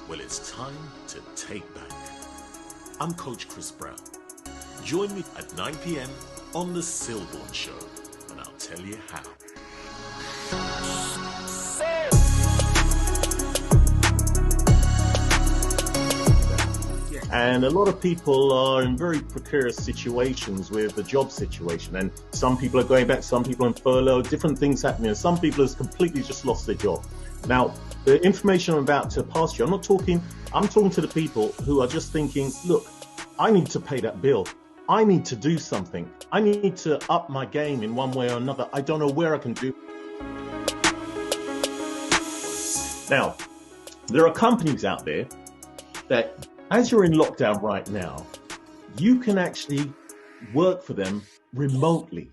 Well, it's time to take back. I'm Coach Chris Browne. Join me at 9 p.m. on the Sylbourne Show, and I'll tell you how. And a lot of people are in very precarious situations with the job situation. And some people are going back, some people are on furlough, different things happening. And some people have completely just lost their job. Now, the information I'm about to pass you, I'm talking to the people who are just thinking, look, I need to pay that bill. I need to do something. I need to up my game in one way or another. I don't know where I can do. Now, there are companies out there that, as you're in lockdown right now, you can actually work for them remotely.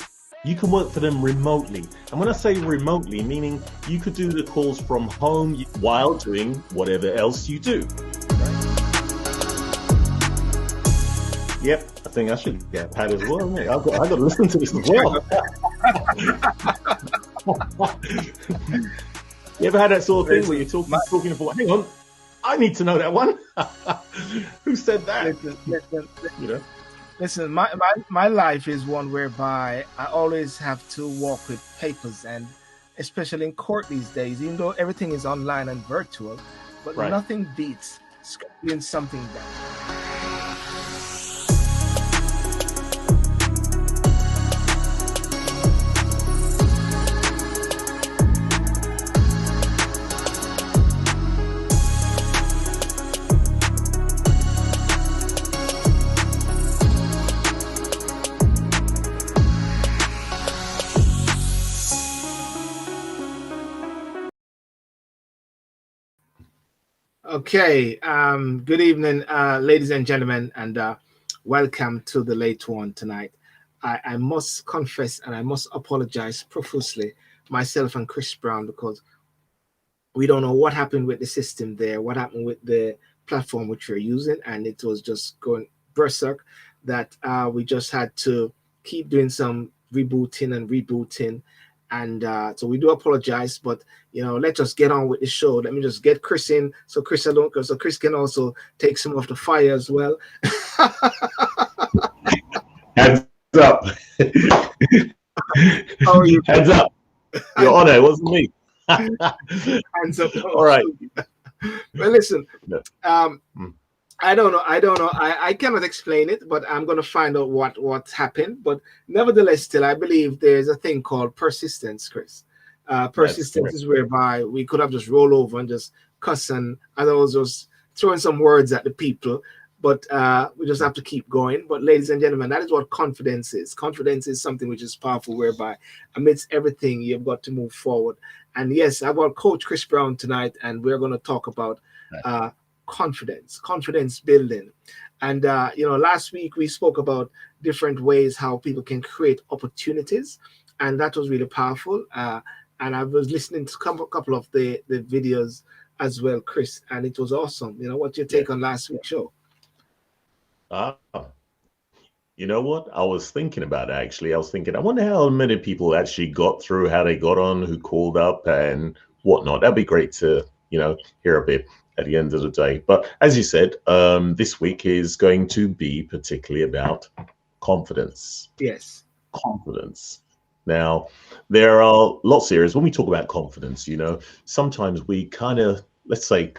You can work for them remotely. And when I say remotely, meaning you could do the calls from home while doing whatever else you do. Yep, I think I should get a pad as well, mate. I've got to listen to this as well. You ever had that sort of thing where you're talking about, hang on, I need to know that one. Who said that? Listen, my life is one whereby I always have to walk with papers, and especially in court these days, even though everything is online and virtual, but nothing beats scheduling something down. Okay, good evening, ladies and gentlemen, and welcome to the late one tonight. I must confess and I must apologize profusely, myself and Chris Browne, because we don't know what happened with the system there, what happened with the platform which we're using, and it was just going berserk that we just had to keep doing some rebooting. And so we do apologize, but let's just get on with the show. Let me just get Chris in, so Chris can also take some of the fire as well. Hands up. How are you? Hands up. Your honor, it wasn't me. Hands up. All right. Well, listen. I don't know. I cannot explain it, but I'm going to find out what happened. But nevertheless, still, I believe there's a thing called persistence, Chris. Persistence is whereby we could have just rolled over and just cuss, and I was just throwing some words at the people. But we just have to keep going. But ladies and gentlemen, that is what confidence is. Confidence is something which is powerful, whereby amidst everything, you've got to move forward. And yes, I've got Coach Chris Browne tonight, and we're going to talk about confidence building. And last week we spoke about different ways how people can create opportunities, and that was really powerful. And I was listening to a couple of the videos as well, Chris, and it was awesome. What's your take on last week's show? You know what? I was thinking about it, actually. I wonder how many people actually got through, how they got on, who called up and whatnot. That'd be great to, hear a bit at the end of the day. But as you said, this week is going to be particularly about confidence. Yes. Confidence. Now, there are lots of areas when we talk about confidence, sometimes we kind of, let's say,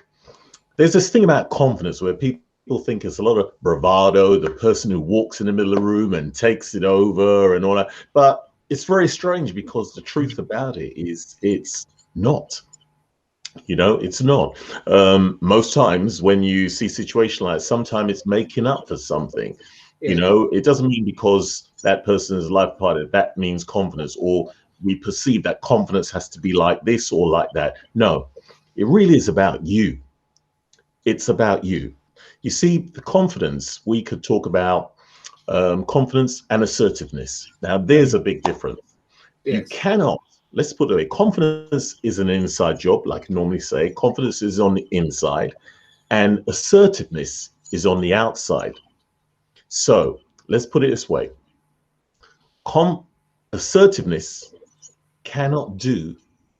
there's this thing about confidence where people think it's a lot of bravado, the person who walks in the middle of the room and takes it over and all that. But it's very strange, because the truth about it is it's not. It's not. Most times when you see situations like that, sometimes it's making up for something. Yeah. It doesn't mean because that person is a life partner, that means confidence, or we perceive that confidence has to be like this or like that. No, it really is about you. It's about you. You see, the confidence, we could talk about confidence and assertiveness. Now, there's a big difference. Yes. You cannot, let's put it away. Confidence is an inside job, like I normally say. Confidence is on the inside, and assertiveness is on the outside. So let's put it this way. Assertiveness cannot do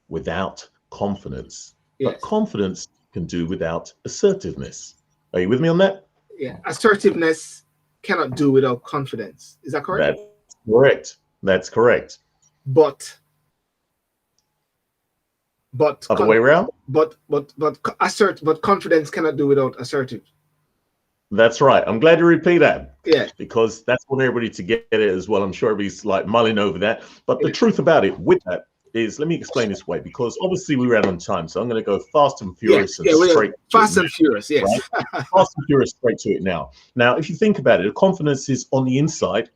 without confidence. Yes. But confidence can do without assertiveness. Are you with me on that? Yeah. Assertiveness cannot do without confidence. Is that correct? That's correct. That's correct. But Other way around? but confidence cannot do without assertive. That's right. I'm glad you repeat that. Yeah. Because that's what everybody to get it as well. I'm sure everybody's like mulling over that. But the truth about it with that is, let me explain this way, because obviously we ran on time. So I'm going to go fast and furious and straight. Fast and furious, yes. Right? Fast and furious, straight to it now. Now, if you think about it, confidence is on the inside,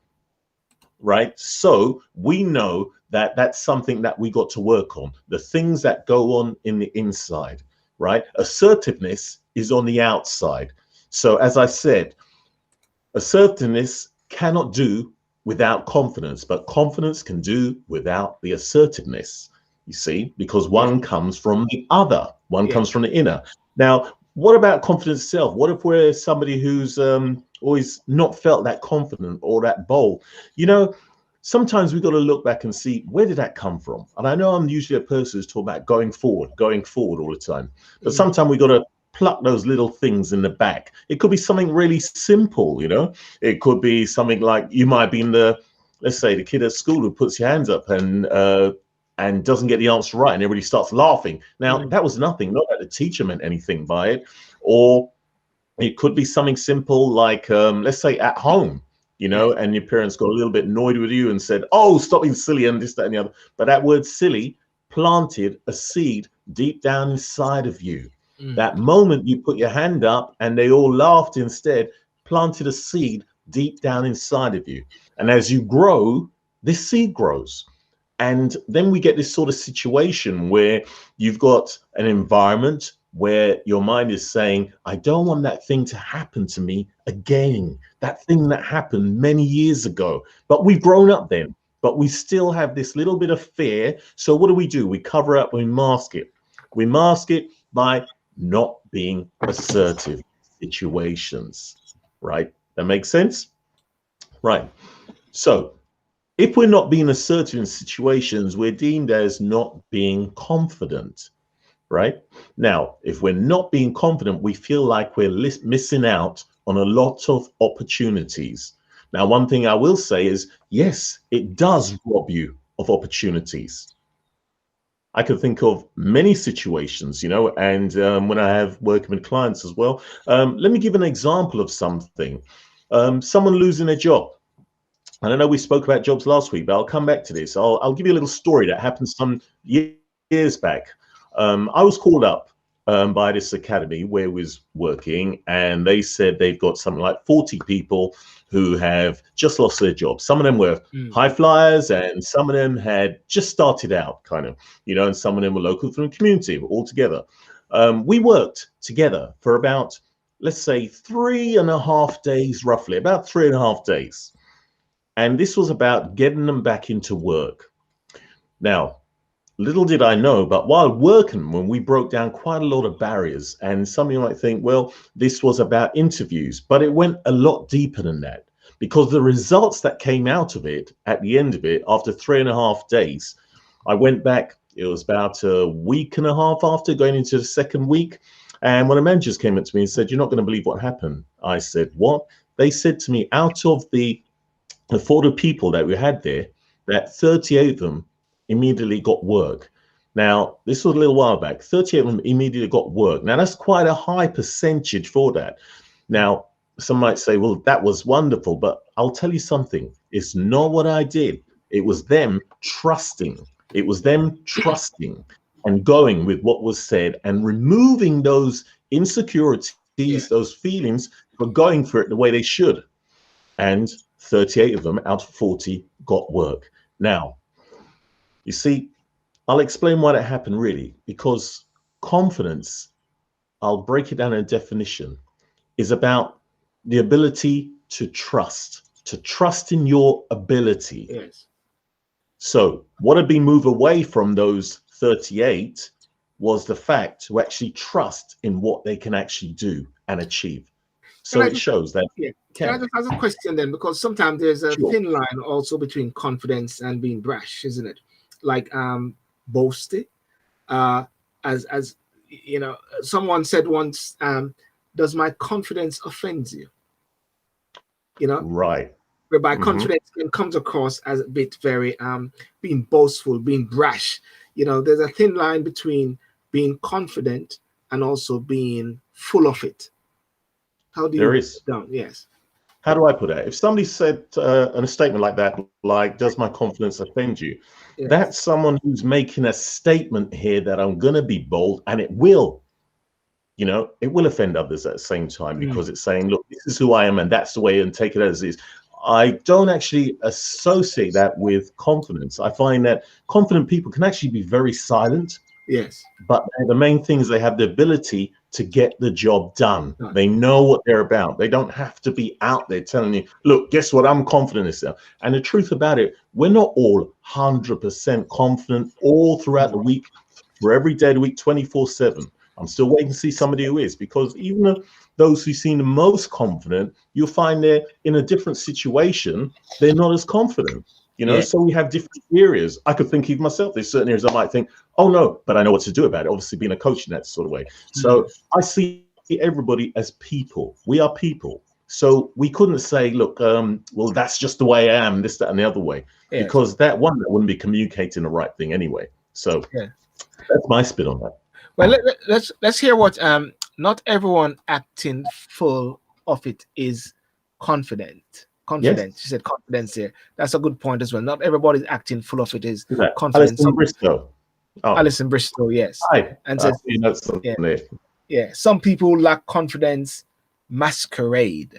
right? So we know that that's something that we got to work on. The things that go on in the inside, right? Assertiveness is on the outside. So as I said, assertiveness cannot do without confidence, but confidence can do without the assertiveness, you see, because one comes from the other, one comes from the inner. Now, what about confidence itself? What if we're somebody who's always not felt that confident or that bold? You know, sometimes we've got to look back and see, where did that come from? And I know I'm usually a person who's talking about going forward all the time. But sometimes we've got to pluck those little things in the back. It could be something really simple, you know. It could be something like you might be in let's say the kid at school who puts your hands up and doesn't get the answer right, and everybody starts laughing. Now, that was nothing, not that the teacher meant anything by it. Or it could be something simple like, let's say at home, you know, and your parents got a little bit annoyed with you and said, oh, stop being silly and this, that, and the other. But that word silly planted a seed deep down inside of you. That moment you put your hand up and they all laughed instead, planted a seed deep down inside of you. And as you grow, this seed grows. And then we get this sort of situation where you've got an environment where your mind is saying, I don't want that thing to happen to me again. That thing that happened many years ago. But we've grown up then, but we still have this little bit of fear. So what do? We cover up, we mask it. We mask it by not being assertive situations, right? That makes sense? Right. So if we're not being assertive in situations, we're deemed as not being confident, right? Now, if we're not being confident, we feel like we're missing out on a lot of opportunities. Now, one thing I will say is, yes, it does rob you of opportunities. I can think of many situations, you know, and when I have working with clients as well. Let me give an example of something. Someone losing their job. And I know we spoke about jobs last week, but I'll come back to this. I'll give you a little story that happened some years back. I was called up by this academy where I was working, and they said they've got something like 40 people who have just lost their jobs. Some of them were high flyers, and some of them had just started out, kind of, you know, and some of them were local from the community all together. We worked together for about, let's say, 3.5 days, roughly, about 3.5 days. And this was about getting them back into work. Now, little did I know, but while working, when we broke down quite a lot of barriers, and some of you might think, well, this was about interviews, but it went a lot deeper than that, because the results that came out of it, at the end of it, after 3.5 days, I went back, it was about 1.5 weeks after, going into the second week. And one of the managers came up to me and said, you're not going to believe what happened. I said, what? They said to me, out of the 40 people that we had there, that 38 of them immediately got work. Now, this was a little while back. 38 of them immediately got work. Now, that's quite a high percentage for that. Now, some might say, well, that was wonderful, but I'll tell you something. It's not what I did. It was them trusting. It was them trusting and going with what was said and removing those insecurities, those feelings, but going for it the way they should. And 38 of them out of 40 got work. Now, you see, I'll explain why that happened really, because confidence, I'll break it down in a definition, is about the ability to trust in your ability. Yes. So what had been moved away from those 38 was the fact to actually trust in what they can actually do and achieve. So it shows that. Yeah. Can I just ask a question then? Because sometimes there's a thin line also between confidence and being brash, isn't it? Like boasting, as you know, someone said once, does my confidence offend you? You know, Right. whereby confidence comes across as a bit very being boastful, being brash. You know, there's a thin line between being confident and also being full of it. How do you There is. down? Yes. How do I put it? If somebody said in a statement like that, like, does my confidence offend you? Yes. That's someone who's making a statement here that I'm going to be bold, and it will, you know, it will offend others at the same time, because it's saying, look, this is who I am, and that's the way, and take it as is. I don't actually associate that with confidence. I find that confident people can actually be very silent. Yes. But the main thing is they have the ability to get the job done. They know what they're about. They don't have to be out there telling you, look, guess what? I'm confident in this. And the truth about it, we're not all 100% confident all throughout the week, for every day of the week, 24/7. I'm still waiting to see somebody who is, because even those who seem the most confident, you'll find they're in a different situation. They're not as confident. You know, so we have different areas. I could think of myself. There's certain areas I might think, oh no, but I know what to do about it. Obviously, being a coach in that sort of way. So I see everybody as people. We are people. So we couldn't say, look, well, that's just the way I am, this, that, and the other way, because that wouldn't be communicating the right thing anyway. So that's my spin on that. Well, let's hear what not everyone acting full of it is confident. Confidence. Yes. She said confidence here. That's a good point as well. Not everybody's acting full of it is confidence. Alison Bristow. Oh. Alison Bristow, yes. Hi. And says, some people lack confidence, masquerade.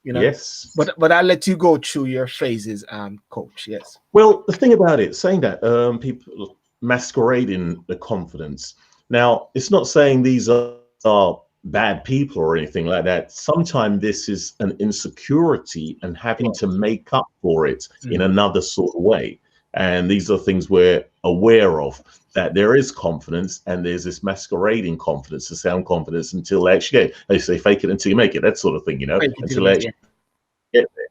You know. Yes. But I'll let you go through your phases, Coach. Yes. Well, the thing about it, saying that people masquerading the confidence. Now, it's not saying these are bad people or anything like that. Sometimes this is an insecurity and having to make up for it in another sort of way. And these are things we're aware of, that there is confidence and there's this masquerading confidence, the sound confidence, until they actually they say fake it until you make it, that sort of thing, you know, until they actually get there.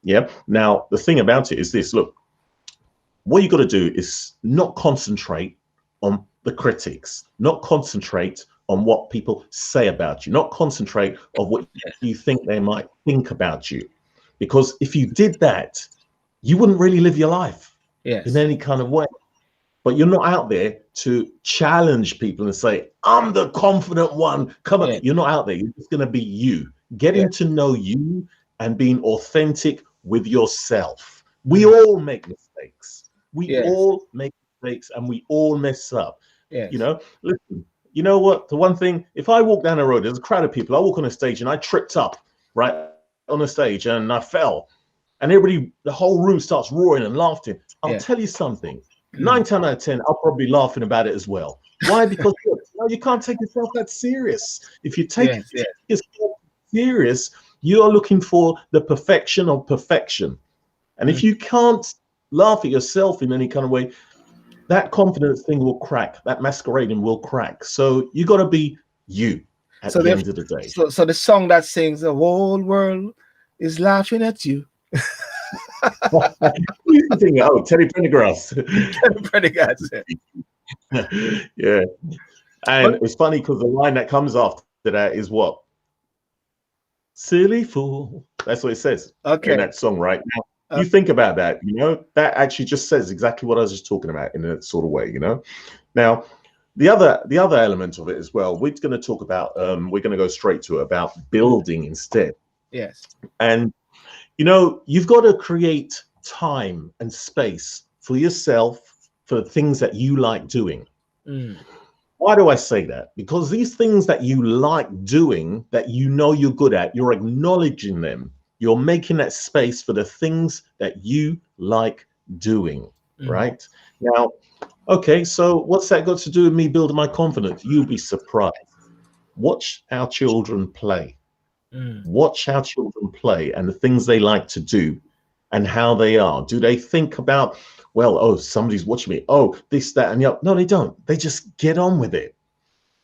Yeah. Now, the thing about it is this, look, what you got to do is not concentrate on the critics, not concentrate on what people say about you, not concentrate on what you think they might think about you. Because if you did that, you wouldn't really live your life in any kind of way. But you're not out there to challenge people and say, I'm the confident one. Come on. You're not out there. You're just going to be you. Getting to know you and being authentic with yourself. We all make mistakes. We all make mistakes and we all mess up. You know, listen. You know what? The one thing, if I walk down the road, there's a crowd of people, I walk on a stage and I tripped up right on the stage and I fell. And everybody, the whole room starts roaring and laughing. I'll tell you something. 9 times out of 10, I'll probably be laughing about it as well. Why? Because you can't take yourself that serious. If you take yourself serious, you are looking for the perfection of perfection. And if you can't laugh at yourself in any kind of way, that confidence thing will crack. That masquerading will crack. So you got to be you at the end of the day. So the song that sings the whole world is laughing at you. Oh, Teddy Pendergrass. Teddy Pendergrass. Yeah. And it's funny because the line that comes after that is what? Silly fool. That's what it says in that song, right? Now, you think about that, you know, that actually just says exactly what I was just talking about in a sort of way, you know. Now, the other element of it as well, we're going to talk about, we're going to go straight to it, about building instead. Yes. And, you know, you've got to create time and space for yourself, for the things that you like doing. Why do I say that? Because these things that you like doing, that you know you're good at, you're acknowledging them. You're making that space for the things that you like doing, right? Now, okay, so what's that got to do with me building my confidence? You'll be surprised. Watch our children play. Watch how children play and the things they like to do and how they are. Do they think about, well, oh, somebody's watching me. Oh, this, that, and the other. No, they don't. They just get on with it.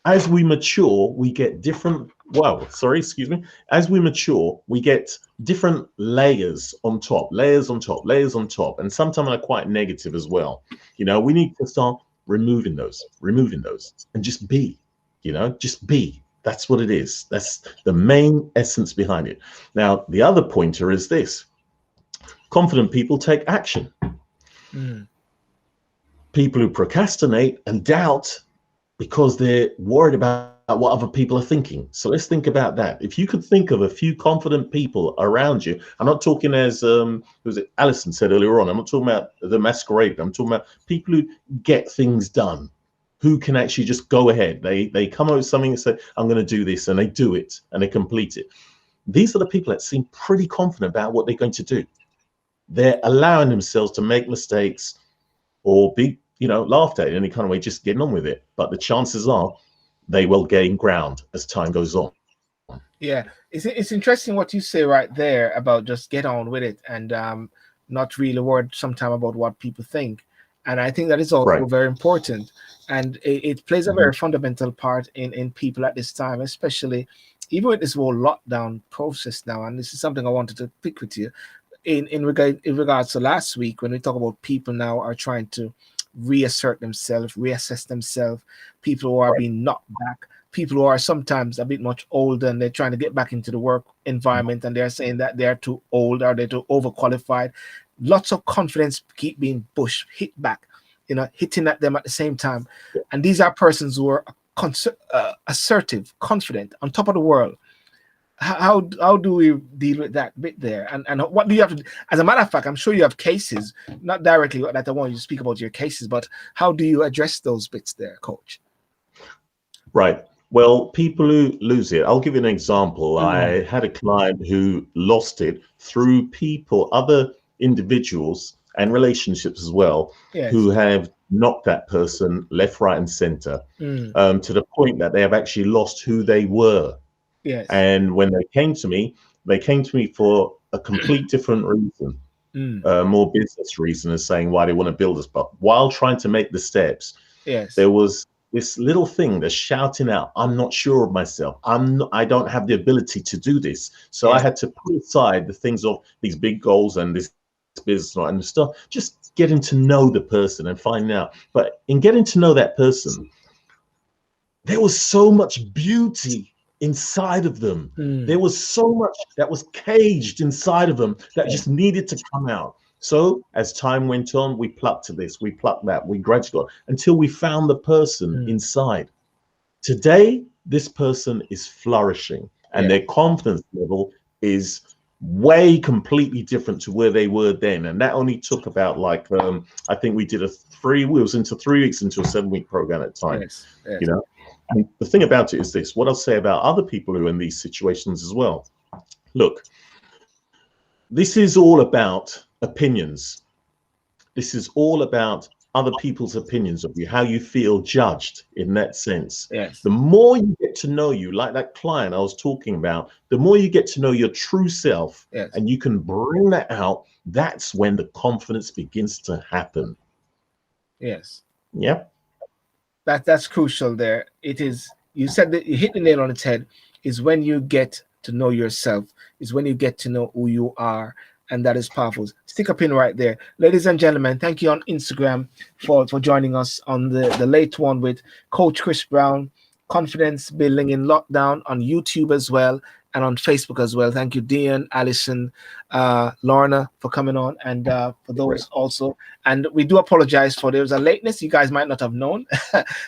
As we mature, we get different, as we mature, we get different layers on top, layers on top, layers on top. And sometimes they're quite negative as well. You know, we need to start removing those and just be. You know, just be. That's what it is. That's the main essence behind it. Now, the other pointer is this: confident people take action. People who procrastinate and doubt because they're worried about what other people are thinking. So let's think about that. If you could think of a few confident people around you, I'm not talking as was it Alison said earlier on, I'm not talking about the masquerade. I'm talking about people who get things done, who can actually just go ahead. They come up with something and say, I'm going to do this, and they do it and they complete it. These are the people that seem pretty confident about what they're going to do. They're allowing themselves to make mistakes or be, laughed at in any kind of way, just getting on with it. But the chances are they will gain ground as time goes on. Yeah, it's interesting what you say right there about just get on with it and not really worried sometimes about what people think. And I think that is also very important. And it plays a very fundamental part in people at this time, especially even with this whole lockdown process now. And this is something I wanted to pick with you in regards to last week, when we talk about people now are trying to reassert themselves, reassess themselves, people who are being knocked back, people who are sometimes a bit much older and they're trying to get back into the work environment and they're saying that they're too old or they're too overqualified. Lots of confidence keep being hit back, hitting at them at the same time. And these are persons who are assertive, confident, on top of the world. How do we deal with that bit there? And what do you have to do? As a matter of fact, I'm sure you have cases, not directly that I want you to speak about your cases, but how do you address those bits there, Coach? Right. Well, people who lose it, I'll give you an example. I had a client who lost it through people, other individuals and relationships as well, who have knocked that person left, right, and center to the point that they have actually lost who they were. Yes. And when they came to me for a complete different reason, more business reason, as saying why they want to build this. But while trying to make the steps, there was this little thing that's shouting out, I'm not sure of myself. I don't have the ability to do this. So I had to put aside the things of these big goals and this business and stuff, just getting to know the person and finding out. But in getting to know that person, there was so much beauty inside of them. There was so much that was caged inside of them that just needed to come out. So as time went on, we plucked this, we plucked that, we gradually got until we found the person inside. Today, this person is flourishing and their confidence level is way completely different to where they were then. And that only took about I think we did we was into 3 weeks into a 7-week program at the time. And the thing about it is this, what I'll say about other people who are in these situations as well. Look, this is all about opinions. This is all about other people's opinions of you, how you feel judged in that sense. The more you get to know you, like that client I was talking about, the more you get to know your true self and you can bring that out, that's when the confidence begins to happen. That's crucial there. It is, you said that you hit the nail on its head, is when you get to know yourself, is when you get to know who you are, and that is powerful. Stick a pin right there. Ladies and gentlemen, thank you on Instagram for joining us on the late one with Coach Chris Browne, Confidence Building in Lockdown, on YouTube as well, and on Facebook as well. Thank you, Dean, Alison, Lorna, for coming on, and for those also. And we do apologize for there was a lateness you guys might not have known,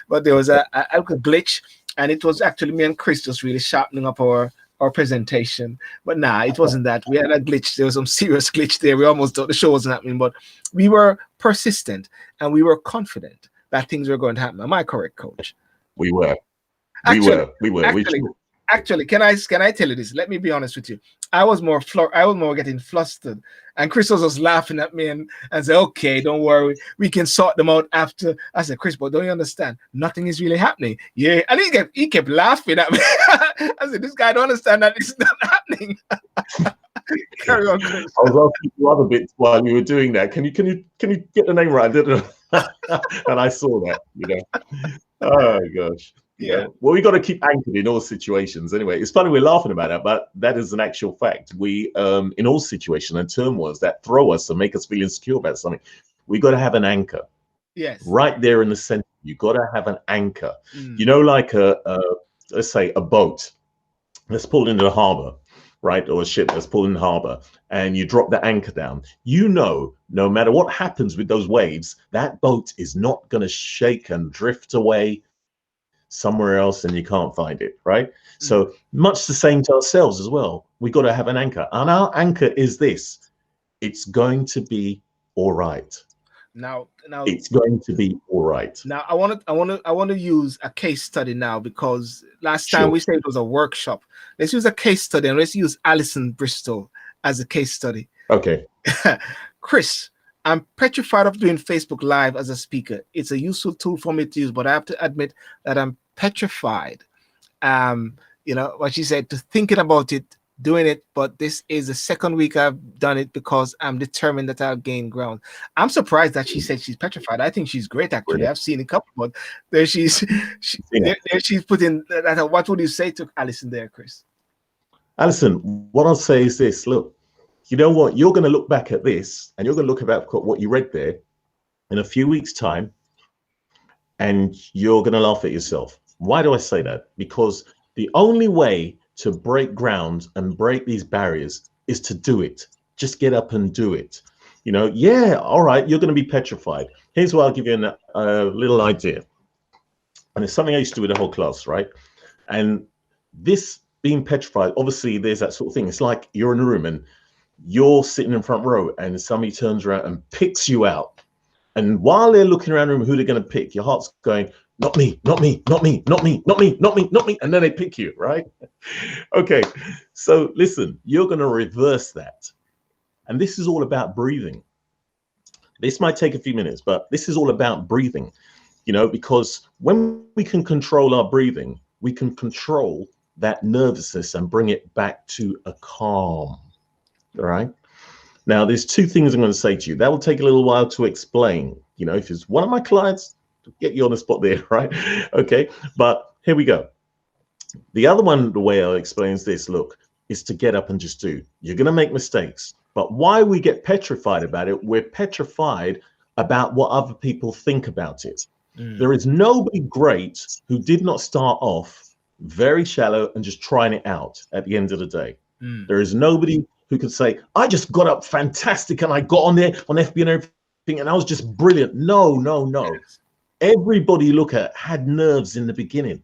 but there was a glitch, and it was actually me and Chris just really sharpening up our presentation. But nah, it wasn't that. We had a glitch. There was some serious glitch there. We almost thought the show wasn't happening, but we were persistent and we were confident that things were going to happen. Am I correct, Coach? We were. Actually, can I tell you this? Let me be honest with you. I was more getting flustered, and Chris was just laughing at me and said, "Okay, don't worry, we can sort them out after." I said, "Chris, but don't you understand? Nothing is really happening." Yeah, and he kept laughing at me. I said, "This guy don't understand that it's not happening." Carry on, Chris. I was asking you other bits while you were doing that. Can you get the name right? I didn't know. And I saw that. Oh gosh. Well, we got to keep anchored in all situations. Anyway, it's funny we're laughing about that, but that is an actual fact. We, in all situations and turmoils that throw us and make us feel insecure about something, we got to have an anchor. Right there in the center You got to have an anchor. Mm. You know, like let's say a boat that's pulled into the harbor, right? Or a ship that's pulled in the harbor, and you drop the anchor down. You know, no matter what happens with those waves, that boat is not going to shake and drift away somewhere else and you can't find it, right? So much the same to ourselves as well. We got to have an anchor. And our anchor is this: it's going to be all right. Now It's going to be all right. Now I want to use a case study now, because last time Sure. we said it was a workshop. Let's use a case study, and let's use Alison Bristol as a case study. Okay. Chris, I'm petrified of doing Facebook Live as a speaker. It's a useful tool for me to use, but I have to admit that I'm petrified. You know what she said, to thinking about it, doing it, but this is the second week I've done it because I'm determined that I'll gain ground. I'm surprised that she said she's petrified. I think she's great, actually. Brilliant. I've seen a couple, but there she's she's put in that. What would you say to Alison there, Chris? Alison, what I'll say is this: look, you know what? You're going to look back at this, and you're going to look at what you read there in a few weeks' time, and you're going to laugh at yourself. Why do I say that? Because the only way to break ground and break these barriers is to do it. Just get up and do it. You know, yeah, all right, you're going to be petrified. Here's what I'll give you a little idea. And it's something I used to do with the whole class, right? And this being petrified, obviously there's that sort of thing. It's like you're in a room and you're sitting in front row and somebody turns around and picks you out. And while they're looking around the room, who they're going to pick, your heart's going, not me, not me, not me, not me, not me, not me, not me. And then they pick you, right? Okay. So listen, you're going to reverse that. And this is all about breathing. This might take a few minutes, but this is all about breathing, you know, because when we can control our breathing, we can control that nervousness and bring it back to a calm. All right. Now, there's two things I'm going to say to you. That will take a little while to explain. You know, if it's one of my clients, get you on the spot there, right? Okay, but here we go. The other one, the way I'll explain is this: look, is to get up and just do. You're going to make mistakes, but why we get petrified about it? We're petrified about what other people think about it. There is nobody great who did not start off very shallow and just trying it out at the end of the day. There is nobody who could say, I just got up fantastic and I got on there on FB and everything and I was just brilliant. No, no, no. Everybody you look at had nerves in the beginning.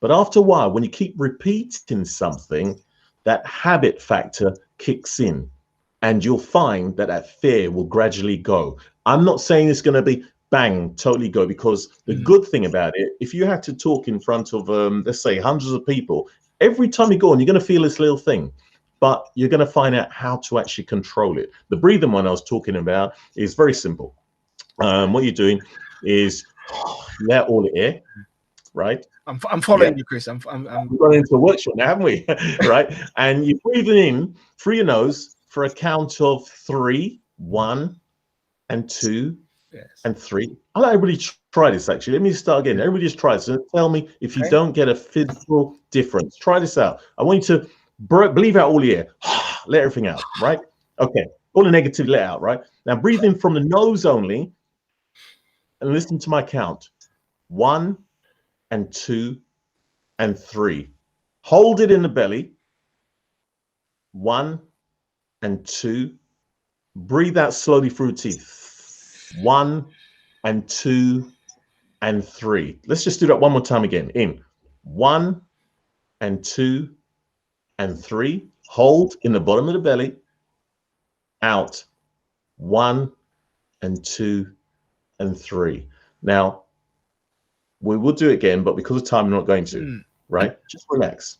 But after a while, when you keep repeating something, that habit factor kicks in and you'll find that that fear will gradually go. I'm not saying it's going to be bang, totally go, because the good thing about it, if you have to talk in front of, let's say, hundreds of people, every time you go on, you're going to feel this little thing. But you're going to find out how to actually control it. The breathing one I was talking about is very simple. What you're doing is let all the air, right? I'm following you, Chris. We've gone into a workshop now, haven't we? Right? And you're breathing in through your nose for a count of 3, 1, and 2, and 3. I'll let everybody try this, actually. Let me start again. Everybody just try this and tell me if you don't get a physical difference. Try this out. I want you to breathe out all the air. Let everything out, right? Okay. All the negative let out, right? Now breathe in from the nose only and listen to my count. 1, and 2, and 3. Hold it in the belly. 1, and 2. Breathe out slowly through teeth. 1, and 2, and 3. Let's just do that one more time again. In. 1, and 2, and 3. Hold in the bottom of the belly. Out. 1, and 2, and 3. Now, we will do it again, but because of time, I'm not going to, right? Just relax.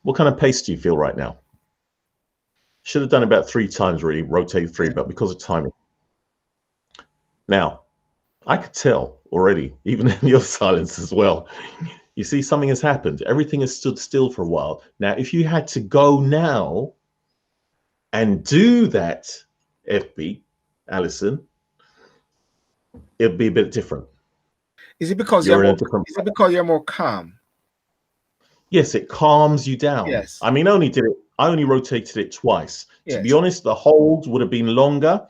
What kind of pace do you feel right now? Should have done about 3 times, really, rotate 3, but because of timing. Now, I could tell already, even in your silence as well, you see something has happened. Everything has stood still for a while. Now, if you had to go now and do that, FB, Alison, it'd be a bit different. Is it because you're more calm? Yes, it calms you down. Yes. I mean, I only rotated it twice. Yes. To be honest, the hold would have been longer,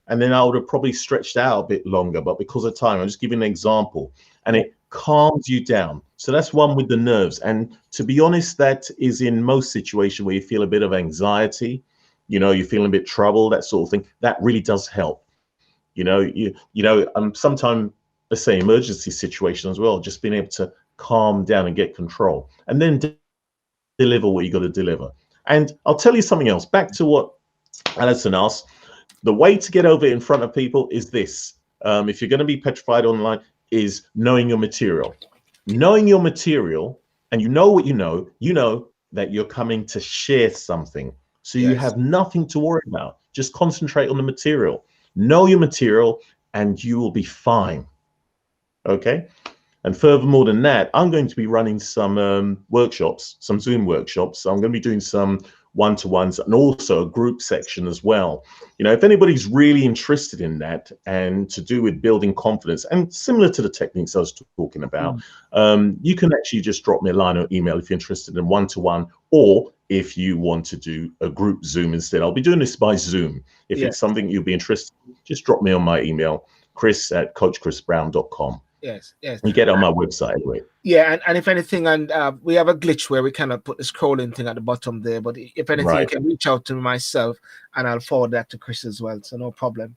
and then I would have probably stretched out a bit longer, but because of time, I'm just giving an example, and it calms you down. So that's one with the nerves. And to be honest, that is in most situations where you feel a bit of anxiety, you're feeling a bit troubled, that sort of thing. That really does help. Sometimes, let's say, emergency situation as well, just being able to calm down and get control, and then deliver what you got to deliver. And I'll tell you something else. Back to what Alison asked. The way to get over it in front of people is this. If you're going to be petrified online, is knowing your material. Knowing your material, and you know what you know that you're coming to share something. So you have nothing to worry about. Just concentrate on the material. Know your material, and you will be fine. Okay? And furthermore than that, I'm going to be running some workshops, some Zoom workshops. So I'm going to be doing some one-to-ones and also a group section as well. If anybody's really interested in that and to do with building confidence and similar to the techniques I was talking about, you can actually just drop me a line or email if you're interested in one-to-one, or if you want to do a group Zoom instead. I'll be doing this by Zoom. If it's something you'll be interested in, just drop me on my email, chris@coachchrisbrowne.com. Yes. You get it on my website anyway. Yeah, and if anything, and we have a glitch where we cannot put the scrolling thing at the bottom there, but if anything, you can reach out to myself and I'll forward that to Chris as well, so no problem.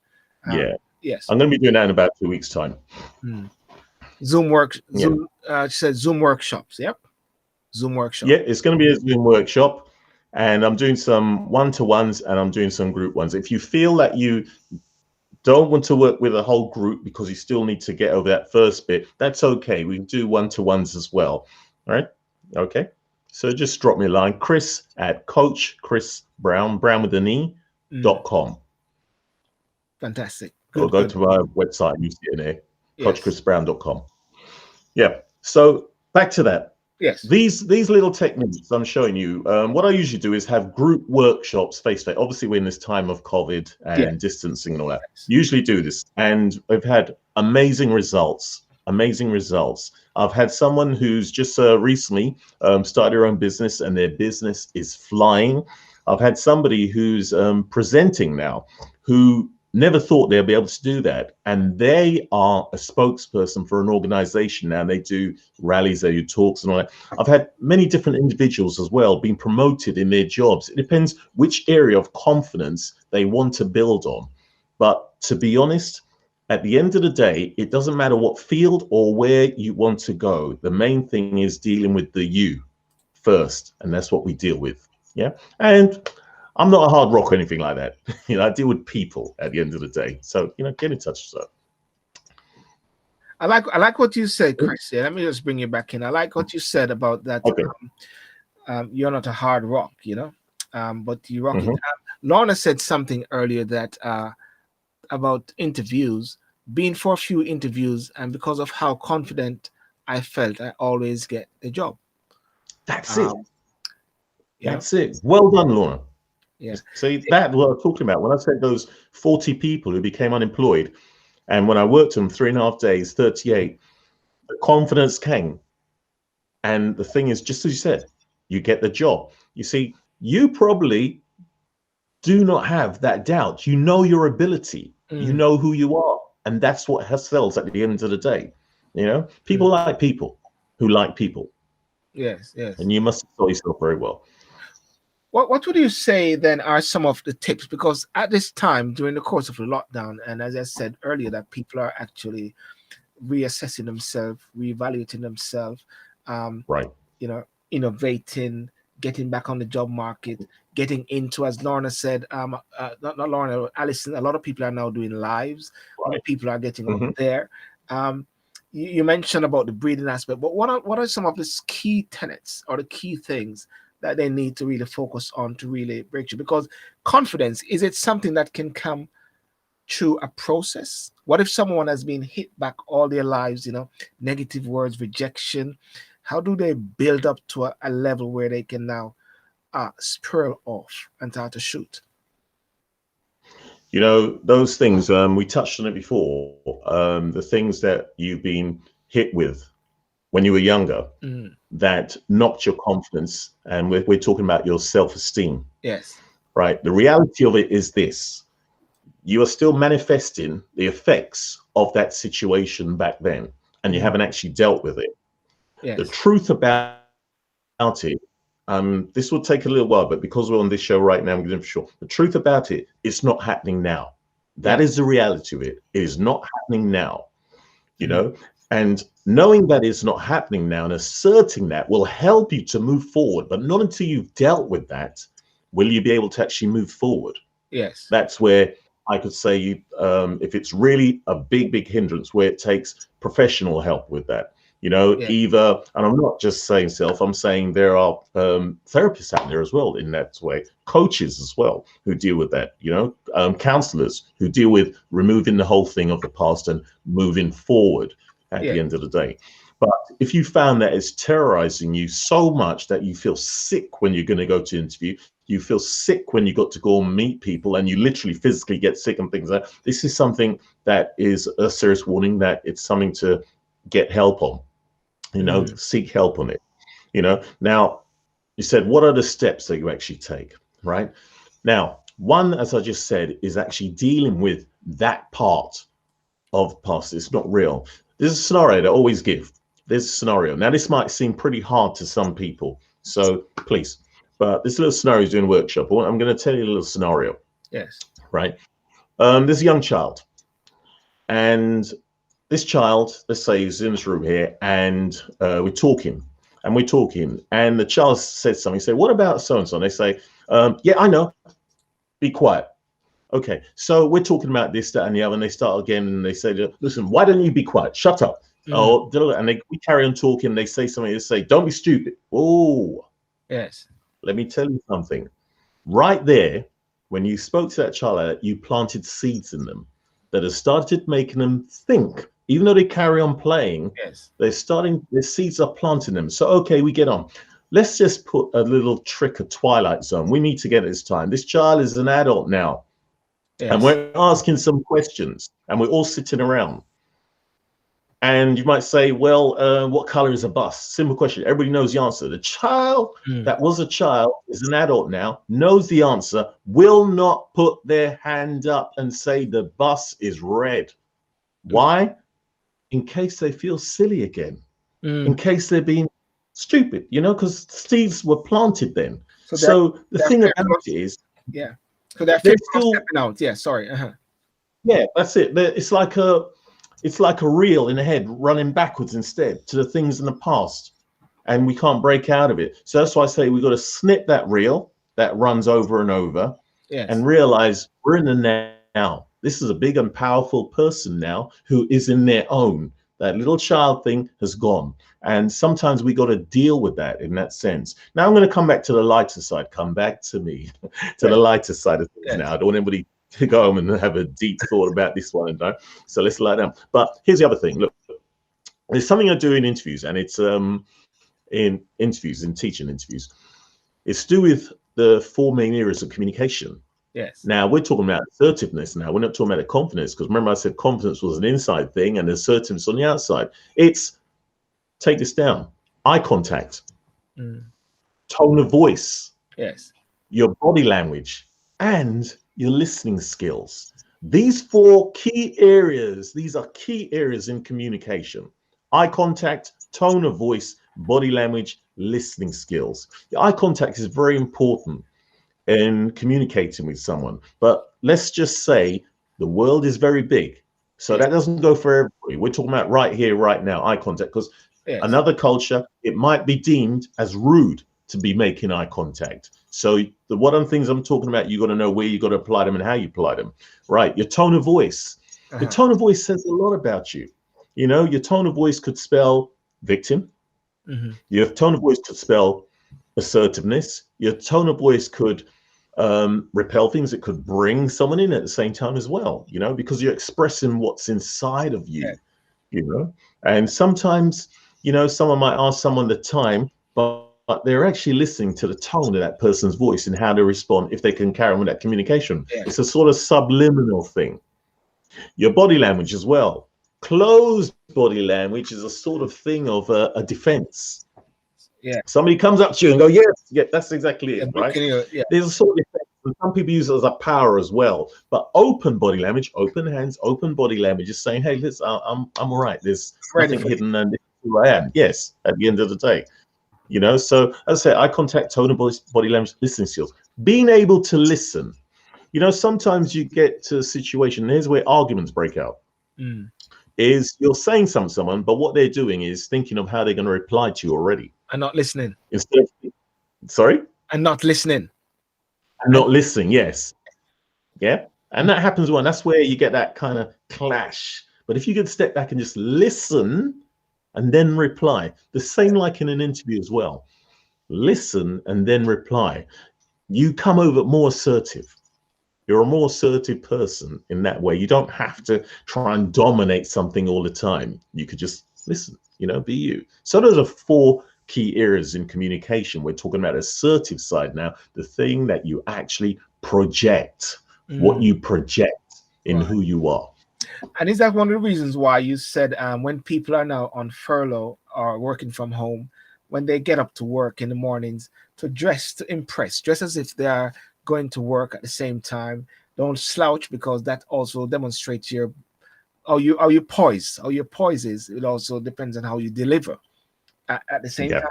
Yes. I'm going to be doing that in about 2 weeks' time. Zoom said Zoom workshops, Zoom workshop. Yeah, it's going to be a Zoom workshop, and I'm doing some one-to-ones and I'm doing some group ones. If you feel that you don't want to work with a whole group because you still need to get over that first bit, that's okay. We can do one-to-ones as well. All right. Okay. So just drop me a line, Chris @CoachChrisBrowne, Brown with an E.com. Fantastic. Or go to my website and you see it in there, CoachChrisBrowne.com. Yeah. So back to that. Yes. These little techniques I'm showing you, what I usually do is have group workshops face-to-face. Obviously, we're in this time of COVID and distancing and all that. Usually do this, and I've had amazing results. I've had someone who's just recently started their own business, and their business is flying. I've had somebody who's presenting now, who never thought they'd be able to do that, and they are a spokesperson for an organization now. They do rallies, they do talks and all that. I've had many different individuals as well being promoted in their jobs. It depends which area of confidence they want to build on. But to be honest, at the end of the day, it doesn't matter what field or where you want to go. The main thing is dealing with the you first, and that's what we deal with. And I'm not a hard rock or anything like that. I deal with people at the end of the day. So, get in touch. So, I like what you said, Chris. Let me just bring you back in. I like what you said about that. Okay. You're not a hard rock, but you rock it. Lorna said something earlier that about interviews, being for a few interviews, and because of how confident I felt, I always get the job. That's it. That's it. Well done, Lorna. Yeah. See, that's what I'm talking about. When I said those 40 people who became unemployed, and when I worked them 3.5 days, 38, the confidence came. And the thing is, just as you said, you get the job. You see, you probably do not have that doubt. You know your ability. You know who you are. And that's what sells at the end of the day. People like people who like people. Yes. And you must sell yourself very well. What would you say then are some of the tips? Because at this time, during the course of the lockdown, and as I said earlier, that people are actually reassessing themselves, reevaluating themselves, innovating, getting back on the job market, getting into, as Lorna said, not Lorna, Alison, a lot of people are now doing lives. A lot of people are getting up there. You mentioned about the breathing aspect, but what are some of the key tenets or the key things that they need to really focus on to really break through? Because confidence, is it something that can come through a process? What if someone has been hit back all their lives, negative words, rejection? How do they build up to a level where they can now spiral off and start to shoot? Those things, we touched on it before, the things that you've been hit with when you were younger, that knocked your confidence, and we're talking about your self-esteem. Yes. Right. The reality of it is this: you are still manifesting the effects of that situation back then, and you haven't actually dealt with it. The truth about it, this will take a little while, but because we're on this show right now, I'm going to for sure. The truth about it, it's not happening now. That is the reality of it. It is not happening now, you know, and knowing that it's not happening now and asserting that will help you to move forward. But not until you've dealt with that will you be able to actually move forward. Yes. That's where I could say you, if it's really a big hindrance, where it takes professional help with that. You know, either, and I'm not just saying self, I'm saying there are therapists out there as well in that way, coaches as well who deal with that, you know, counselors who deal with removing the whole thing of the past and moving forward at the end of the day. But if you found that it's terrorizing you so much that you feel sick when you're going to go to interview, you feel sick when you got to go and meet people, and you literally physically get sick and things like that, this is something that is a serious warning that it's something to get help on. You know, seek help on it. You know, now you said, what are the steps that you actually take? Right now, one, as I just said, is actually dealing with that part of past. It's not real. There's a scenario that I always give. There's a scenario. Now, this might seem pretty hard to some people, so please, but this little scenario is doing a workshop. I'm going to tell you a little scenario. Yes. Right. There's a young child, and this child, let's say he's in this room here, and we're talking, and the child says something. Say, what about so-and-so? And they say, yeah, I know. Be quiet. Okay, so we're talking about this, that, and the other, and they start again, and they say, listen, why don't you be quiet? Shut up. Oh, and we carry on talking. They say something. They say, don't be stupid. Oh, yes. Let me tell you something. Right there, when you spoke to that child, you planted seeds in them that have started making them think. Even though they carry on playing, their seeds are planting them. So, okay, we get on. Let's just put a little trick of Twilight Zone. We need to get it this time. This child is an adult now. And we're asking some questions, and we're all sitting around. And you might say, well, what color is a bus? Simple question. Everybody knows the answer. The child that was a child is an adult now, knows the answer, will not put their hand up and say the bus is red. Why? In case they feel silly again, in case they're being stupid, you know, because seeds were planted then. So the thing about it is, so they're still stepping out. Yeah, sorry. Yeah, that's it. It's like a reel in the head running backwards instead to the things in the past, and we can't break out of it. So that's why I say we've got to snip that reel that runs over and over, and realize we're in the now. This is a big and powerful person now who is in their own. That little child thing has gone. And sometimes we got to deal with that in that sense. Now I'm going to come back to the lighter side. Come back to me, to the lighter side of things now. I don't want anybody to go home and have a deep thought about this one. No? So let's lie down. But here's the other thing. Look, there's something I do in interviews, and it's in teaching interviews. It's to do with the 4 main areas of communication. Yes. Now we're talking about assertiveness. Now we're not talking about confidence, because remember I said confidence was an inside thing and assertiveness on the outside. It's, take this down, eye contact, tone of voice, your body language, and your listening skills. These 4 key areas, these are key areas in communication. Eye contact, tone of voice, body language, listening skills. The eye contact is very important in communicating with someone. But let's just say the world is very big. So that doesn't go for everybody. We're talking about right here, right now, eye contact, because another culture, it might be deemed as rude to be making eye contact. So the one of the things I'm talking about, you got to know where you got to apply them and how you apply them. Right. Your tone of voice. Your tone of voice says a lot about you. You know, your tone of voice could spell victim. Your tone of voice could spell assertiveness. Your tone of voice could repel things. It could bring someone in at the same time as well, you know, because you're expressing what's inside of you, you know. And sometimes, you know, someone might ask someone the time, but they're actually listening to the tone of that person's voice and how to respond if they can carry on with that communication. It's a sort of subliminal thing. Your body language as well. Closed body language is a sort of thing of a defense. Somebody comes up to you and go, yes, that's exactly it, right? There's a sort of defense And some people use it as a power as well. But open body language, open hands, open body language is saying, hey, listen, I'm all right. There's nothing hidden, and this is who I am. Yes, at the end of the day. You know, so as I say, eye contact, tone of body language, listening skills. Being able to listen. You know, sometimes you get to a situation, and here's where arguments break out. Is you're saying something to someone, but what they're doing is thinking of how they're going to reply to you already. And not listening. Instead of, sorry? And not listening. And not listening, yes. Yeah. And that happens when that's where you get that kind of clash. But if you could step back and just listen and then reply, the same like in an interview as well. Listen and then reply. You come over more assertive. You're a more assertive person in that way. You don't have to try and dominate something all the time. You could just listen, you know, be you. So those are 4 key areas in communication. We're talking about assertive side now, the thing that you actually project, what you project in who you are. And is that one of the reasons why you said when people are now on furlough or working from home, when they get up to work in the mornings, to dress to impress, dress as if they are going to work at the same time. Don't slouch, because that also demonstrates your poise. How your poise is. It also depends on how you deliver at the same time.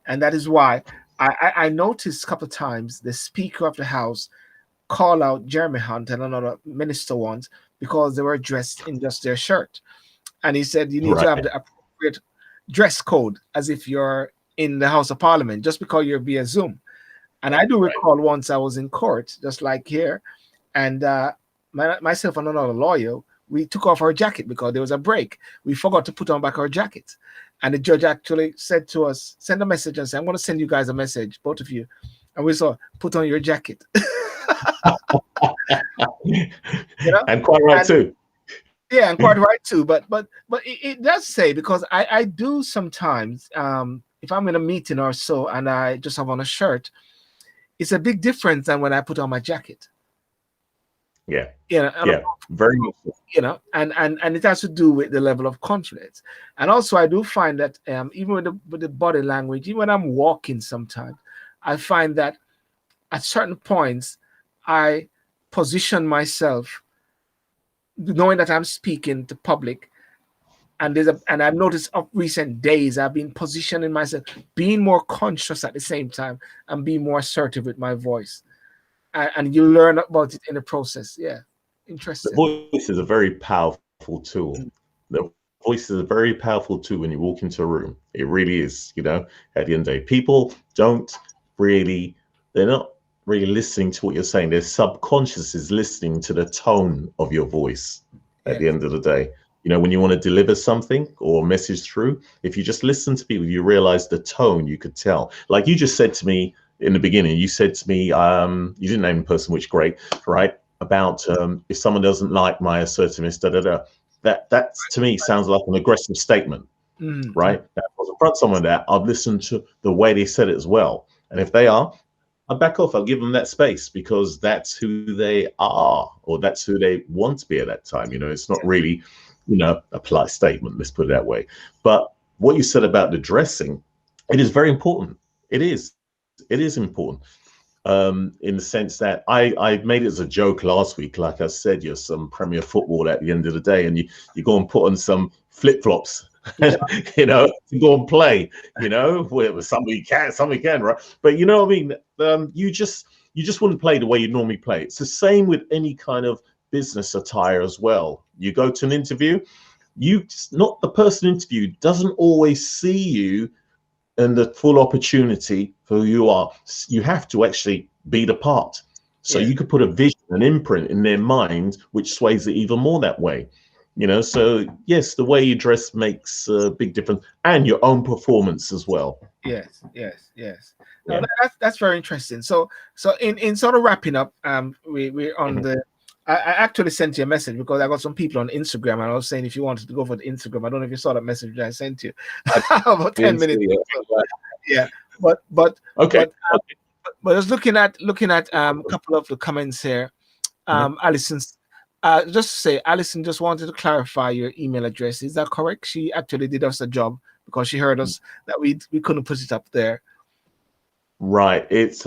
And that is why I noticed a couple of times the Speaker of the House call out Jeremy Hunt and another minister once because they were dressed in just their shirt. And he said, you need to have the appropriate dress code as if you're in the House of Parliament, just because you're via Zoom. And I do recall once I was in court, just like here, and myself and another lawyer, we took off our jacket because there was a break. We forgot to put on back our jacket. And the judge actually said to us, send a message and say, I'm going to send you guys a message, both of you. And we saw, put on your jacket. You know? And quite right too. Yeah, and quite right too. But it does say, because I do sometimes, if I'm in a meeting or so and I just have on a shirt, it's a big difference than when I put on my jacket. Yeah. You know, yeah, very much. You know, and it has to do with the level of confidence. And also I do find that even with the body language, even when I'm walking sometimes, I find that at certain points I position myself knowing that I'm speaking to public. And I've noticed of recent days I've been positioning myself, being more conscious at the same time and being more assertive with my voice. And you learn about it in the process. Yeah, interesting. The voice is a very powerful tool. The voice is a very powerful tool when you walk into a room. It really is. You know, at the end of the day, people they're not really listening to what you're saying. Their subconscious is listening to the tone of your voice. At the end of the day. You know, when you want to deliver something or a message through, if you just listen to people, you realize the tone, you could tell. Like you just said to me in the beginning, you said to me, you didn't name the person, which great, right? About if someone doesn't like my assertiveness, that to me sounds like an aggressive statement, right? If I was in front of someone that I've listened to the way they said it as well. And if they are, I'll back off. I'll give them that space because that's who they are or that's who they want to be at that time. You know, it's not really, you know, a polite statement, let's put it that way. But what you said about the dressing, it is very important. It is important in the sense that I made it as a joke last week. Like I said, you're some Premier football at the end of the day and you go and put on some flip-flops, you know, to go and play, you know, where somebody can, right? But you know what I mean? You just wouldn't play the way you normally play. It's the same with any kind of business attire as well. You go to an interview, not the person interviewed doesn't always see you and the full opportunity for who you are. You have to actually be the part. So you could put a vision, an imprint in their mind, which sways it even more that way. You know, so yes, the way you dress makes a big difference, and your own performance as well. Yes. No, that's very interesting. So in sort of wrapping up, we're on the. I actually sent you a message because I got some people on Instagram, and I was saying if you wanted to go for the Instagram, I don't know if you saw that message that I sent you about 10 minutes. Yeah, but okay. But just looking at a couple of the comments here, Alison's. Just to say, Alison just wanted to clarify your email address. Is that correct? She actually did us a job because she heard us that we couldn't put it up there. Right. It's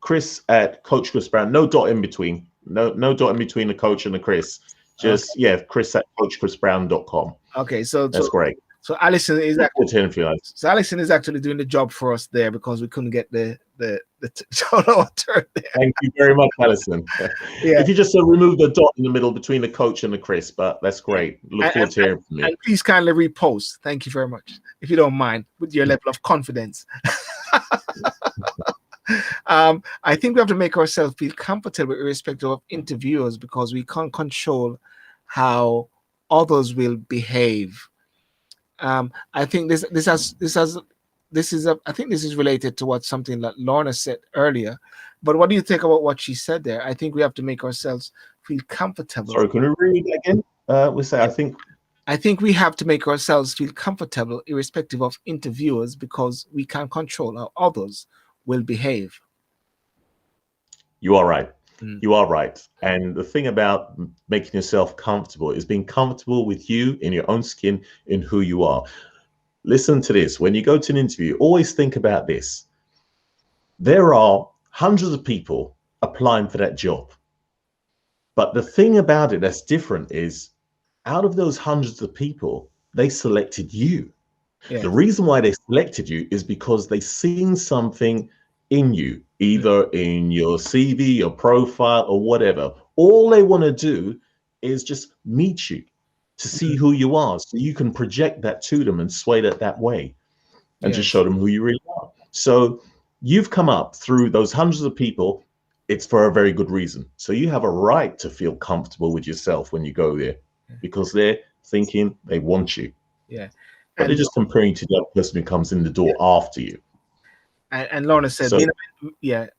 Chris at Coach Chris Browne. No dot in between. No dot in between the coach and the Chris. Just Chris at coachchrisbrowne.com. Okay, so that's great. So Alison is actually actually doing the job for us there because we couldn't get the turn there. Thank you very much, Alison. If you just remove the dot in the middle between the coach and the Chris, but that's great. Look forward to hearing from you. And please kindly repost. Thank you very much, if you don't mind, with your level of confidence. I think we have to make ourselves feel comfortable irrespective of interviewers, because we can't control how others will behave. I think this is related to something that Lorna said earlier. But what do you think about what she said there? I think we have to make ourselves feel comfortable. Sorry, can we read it again? I think we have to make ourselves feel comfortable irrespective of interviewers, because we can't control how others will behave. You are right. You are right. And the thing about making yourself comfortable is being comfortable with you in your own skin, in who you are. Listen to this. When you go to an interview, always think about this. There are hundreds of people applying for that job. But the thing about it that's different is, out of those hundreds of people, they selected you. The reason why they selected you is because they seen something in you, either in your CV, your profile, or whatever. All they want to do is just meet you to see who you are, so you can project that to them and sway that way, and just show them who you really are. So you've come up through those hundreds of people. It's for a very good reason. So you have a right to feel comfortable with yourself when you go there, because they're thinking they want you. But they're just comparing to the other person who comes in the door after you. And Lorna said,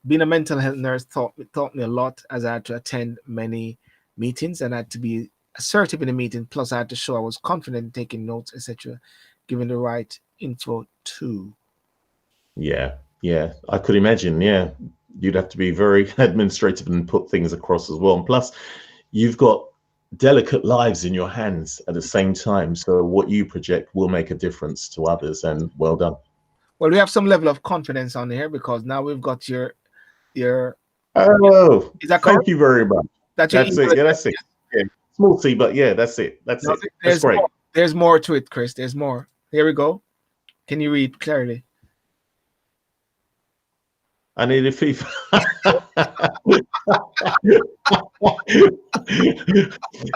being a mental health nurse taught me a lot, as I had to attend many meetings and I had to be assertive in the meeting. Plus, I had to show I was confident in taking notes, etc., giving the right info too. Yeah, I could imagine. Yeah, you'd have to be very administrative and put things across as well. And plus, you've got delicate lives in your hands at the same time. So what you project will make a difference to others. And well done. Well, we have some level of confidence on here, because now we've got your. Oh, is that correct? Thank you very much. That's it. Yeah, that's it. Yeah, small C, but yeah, that's it. That's great. There's more to it, Chris. There's more. Here we go. Can you read clearly? I need a FIFA.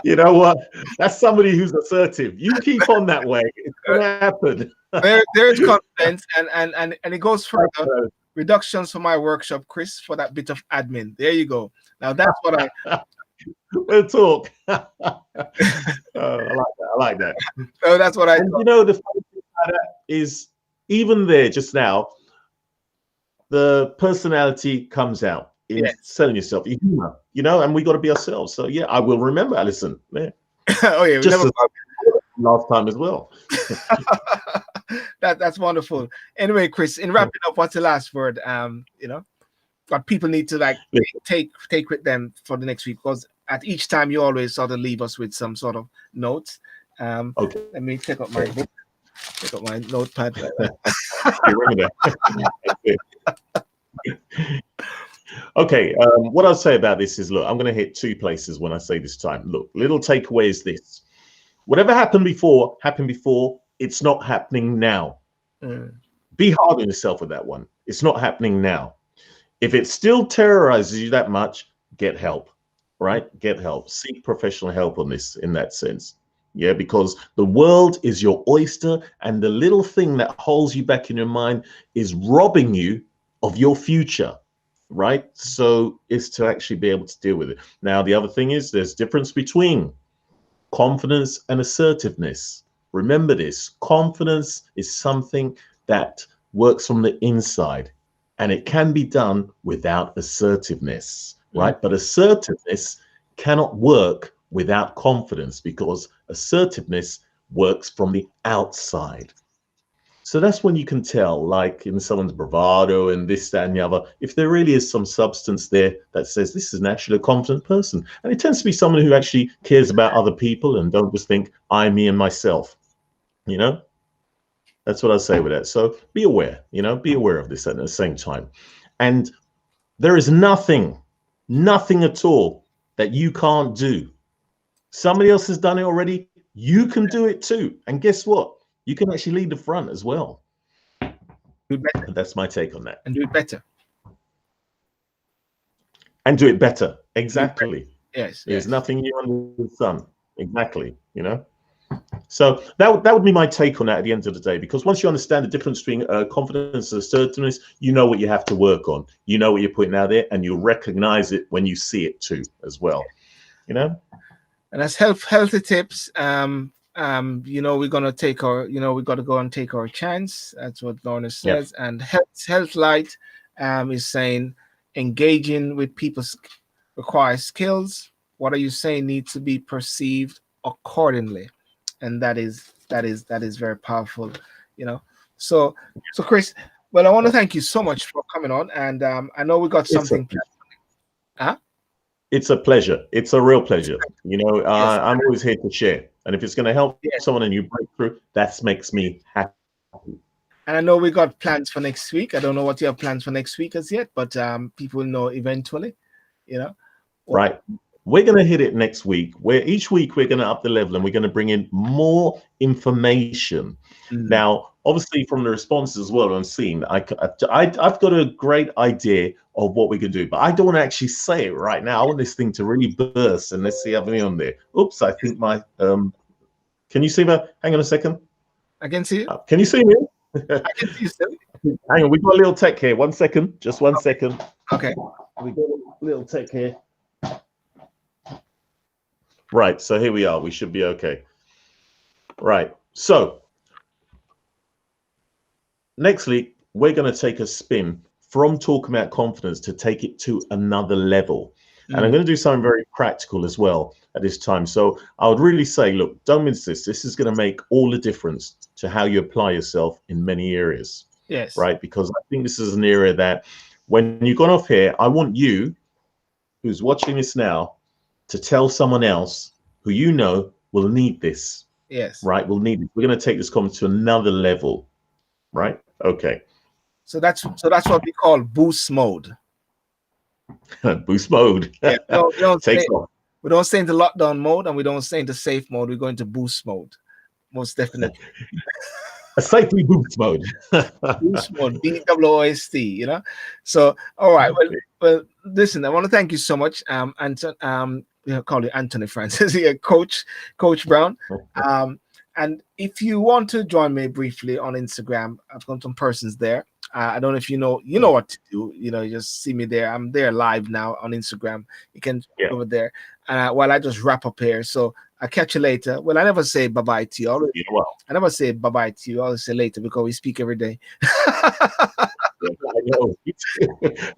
You know what? That's somebody who's assertive. You keep on that way. It's going to happen. There's confidence, and it goes further. Reductions for my workshop, Chris, for that bit of admin. There you go. Now that's what I. We'll talk. I like that. So that's what I. And you know, the funny thing about that is, even there just now, the personality comes out in selling yourself, you know, and we got to be ourselves. So yeah, I will remember, Alison. Yeah. Just last time as well. That's wonderful. Anyway, Chris, in wrapping up, what's the last word? What people need to take with them for the next week, because at each time you always sort of leave us with some sort of notes. Okay. Let me take up my book. Take up my notepad. Okay, what I'll say about this is, look, I'm going to hit two places when I say this time. Look, little takeaway is this. Whatever happened before. It's not happening now. Be hard on yourself with that one. It's not happening now. If it still terrorizes you that much, get help, right? Get help. Seek professional help on this, in that sense. Yeah, because the world is your oyster, and the little thing that holds you back in your mind is robbing you of your future, right? So it's to actually be able to deal with it. Now, the other thing is, there's difference between confidence and assertiveness. Remember this, confidence is something that works from the inside, and it can be done without assertiveness, right? But assertiveness cannot work without confidence, because assertiveness works from the outside. So that's when you can tell, like in someone's bravado and this, that, and the other, if there really is some substance there that says this is actually a confident person. And it tends to be someone who actually cares about other people and don't just think I, me, and myself. You know, that's what I say with that. So be aware, be aware of this at the same time. And There is nothing at all that you can't do. Somebody else has done it already. You can do it too. And guess what? You can actually lead the front as well. Do better. That's my take on that. And do it better. And do it better. Exactly. Yes. There's nothing new under the sun. Exactly. You know. So that would be my take on that at the end of the day, because once you understand the difference between confidence and assertiveness, you know what you have to work on. You know what you're putting out there, and you recognize it when you see it too, as well. You know. And as healthy tips, you know, we're gonna take our, you know, we got to go and take our chance. That's what Lorna says. Yep. And health light is saying engaging with people requires skills. What are you saying needs to be perceived accordingly, and that is very powerful, you know. So Chris, well, I want to thank you so much for coming on, and I know we got something. It's a pleasure. It's a real pleasure. You know, I'm always here to share. And if it's going to help someone and you break through, that makes me happy. And I know we got plans for next week. I don't know what you have plans for next week as yet, but people will know eventually, you know. Right. We're going to hit it next week, where each week we're going to up the level and we're going to bring in more information. Now, obviously, from the responses as well, I'm seeing I've got a great idea of what we can do, but I don't want to actually say it right now. I want this thing to really burst, and let's see how many on there. Oops, I think my can you see that? Hang on a second. I can see you. Can you see me? I can see you, sir. Hang on, we got a little tech here. 1 second, just 1 second. Okay. We got a little tech here. Right, so here we are. We should be okay. Right, so next week we're going to take a spin from talking about confidence to take it to another level. And I'm going to do something very practical as well at this time. So I would really say, look, don't miss this. This is going to make all the difference to how you apply yourself in many areas. Yes. Right, because I think this is an area that when you've gone off here, I want you, who's watching this now, to tell someone else who you know will need this. Yes. Right, will need it. We're going to take this comment to another level. Right. Okay. So that's what we call boost mode. Boost mode. Yeah, we don't stay into lockdown mode, and we don't stay into safe mode. We're going to boost mode, most definitely. A safely boost mode. Boost mode, BOOST. You know. So all right. Well, listen. I want to thank you so much, call you Anthony Francis here, Coach Browne. And if you want to join me briefly on Instagram, I've got some persons there. I don't know if you know what to do. You know, you just see me there. I'm there live now on Instagram. You can go over there. While I just wrap up here. So I'll catch you later. Well, I never say bye-bye to you. I never say bye-bye to you. I always say later because we speak every day. I know.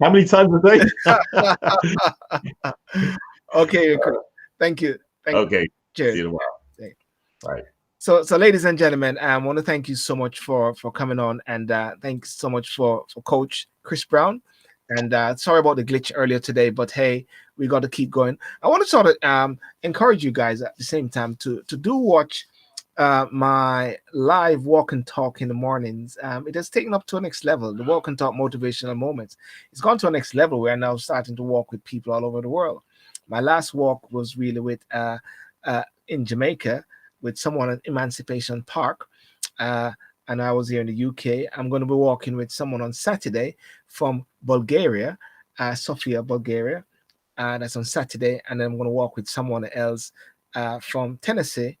How many times a day? Okay. Thank you. Okay. Cheers. See you tomorrow. Right. So ladies and gentlemen, I want to thank you so much for coming on, and thanks so much for Coach Chris Browne. And sorry about the glitch earlier today, but hey, we got to keep going. I want to sort of encourage you guys at the same time to do watch my live walk and talk in the mornings. It has taken up to a next level. The walk and talk motivational moments. It's gone to a next level. We are now starting to walk with people all over the world. My last walk was really with in Jamaica, with someone at Emancipation Park, and I was here in the UK. I'm going to be walking with someone on Saturday from Bulgaria, Sofia, Bulgaria. That's on Saturday, and then I'm going to walk with someone else from Tennessee,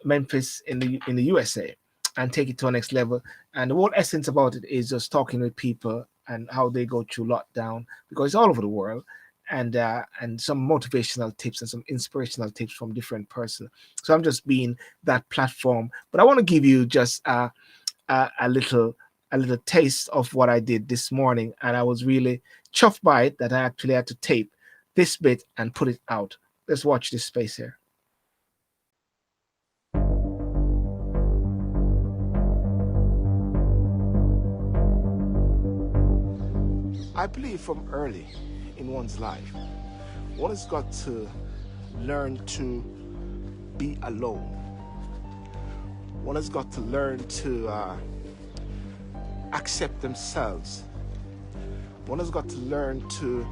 Memphis in the USA, and take it to a next level. And the whole essence about it is just talking with people and how they go through lockdown, because it's all over the world. And some motivational tips and some inspirational tips from different persons. So I'm just being that platform. But I want to give you just a little taste of what I did this morning. And I was really chuffed by it that I actually had to tape this bit and put it out. Let's watch this space here. I believe from early in one's life, one has got to learn to be alone. One has got to learn to accept themselves. One has got to learn to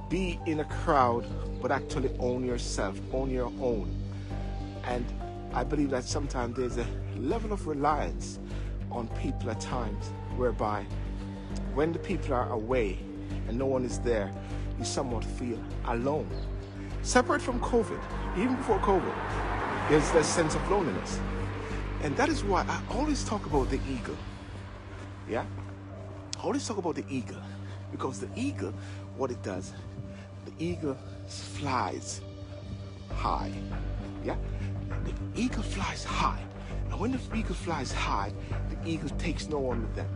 be in a crowd, but actually own yourself, own your own. And I believe that sometimes there's a level of reliance on people at times, whereby when the people are away and no one is there, you somewhat feel alone. Separate from COVID, even before COVID, there's this sense of loneliness. And that is why I always talk about the eagle. Yeah? I always talk about the eagle. Because the eagle, what it does, the eagle flies high. Yeah? The eagle flies high. And when the eagle flies high, the eagle takes no one with them.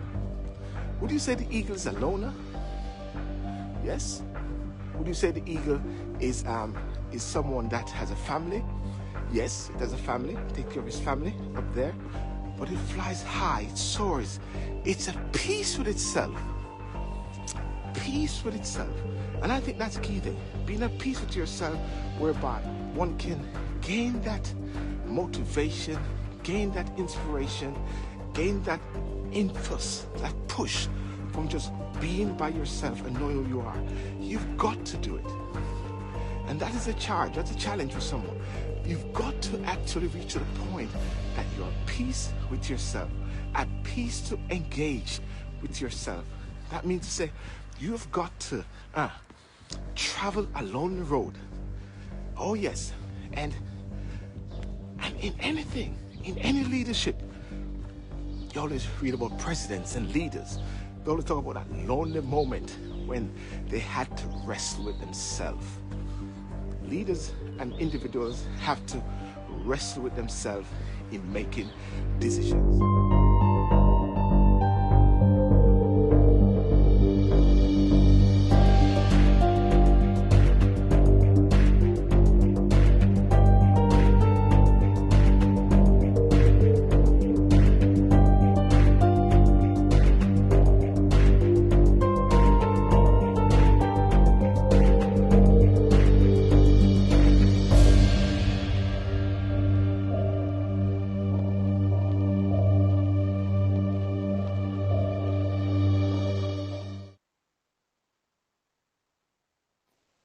Would you say the eagle is a loner? Yes? Would you say the eagle is someone that has a family? Yes, it has a family. Take care of his family up there. But it flies high, it soars. It's at peace with itself. Peace with itself. And I think that's a key thing. Being at peace with yourself, whereby one can gain that motivation, gain that inspiration, gain that impetus, that push from just being by yourself and knowing who you are. You've got to do it. And that is a charge, that's a challenge for someone. You've got to actually reach to the point that you're at peace with yourself, at peace to engage with yourself. That means to say, you've got to travel along the road. Oh yes, and in anything, in any leadership, you always read about presidents and leaders. They always talk about that lonely moment when they had to wrestle with themselves. Leaders and individuals have to wrestle with themselves in making decisions.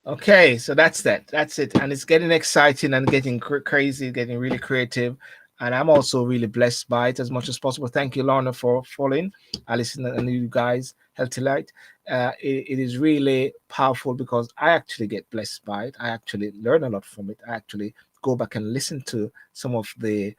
Okay, so that's that. That's it. And it's getting exciting and getting crazy, getting really creative. And I'm also really blessed by it as much as possible. Thank you, Lorna, for following. I listen and you guys, Healthy Light. It is really powerful because I actually get blessed by it. I actually learn a lot from it. I actually go back and listen to some of the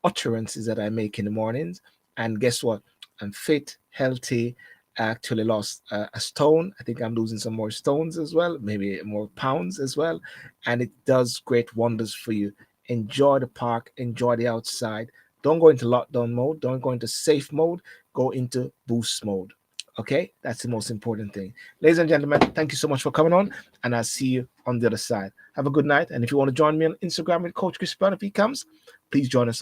utterances that I make in the mornings. And guess what? I'm fit, healthy. I actually lost a stone. I think I'm losing some more stones as well, maybe more pounds as well. And it does great wonders for you. Enjoy the park, enjoy the outside. Don't go into lockdown mode. Don't go into safe mode. Go into boost mode. Okay, that's the most important thing. Ladies and gentlemen, thank you so much for coming on, and I'll see you on the other side. Have a good night. And if you want to join me on Instagram with Coach Chris Browne, if he comes, please join us over